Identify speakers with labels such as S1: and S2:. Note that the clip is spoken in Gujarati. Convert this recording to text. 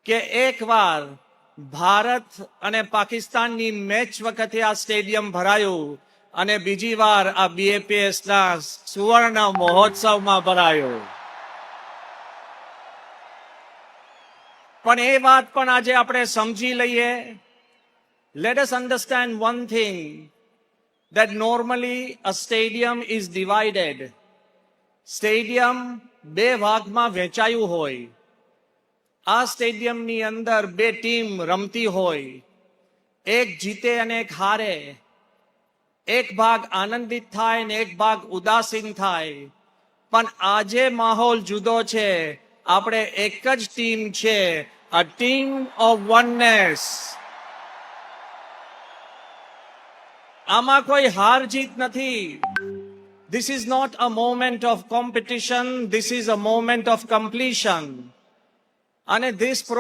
S1: કે એકવાર ભારત અને પાકિસ્તાનની મેચ વખતે આ સ્ટેડિયમ ભરાયું અને બીજી વાર આ BAPSના સુવર્ણ મહોત્સવમાં ભરાયું. પણ એ વાત પણ આજે આપણે સમજી લઈએ. Let us understand one thing, that normally a stadium is divided. Stadium બે ભાગમાં વહેંચાયું હોય. આ સ્ટેડિયમની અંદર બે ટીમ રમતી હોય, એક જીતે અને એક હારે. એક ભાગ આનંદિત થાય ને એક ભાગ ઉદાસીન થાય. પણ આજે માહોલ જુદો છે. આપણે એક જ ટીમ છે, a team of oneness. આમાં કોઈ હાર જીત નથી. This is not a moment of competition, this is a moment of completion. અને this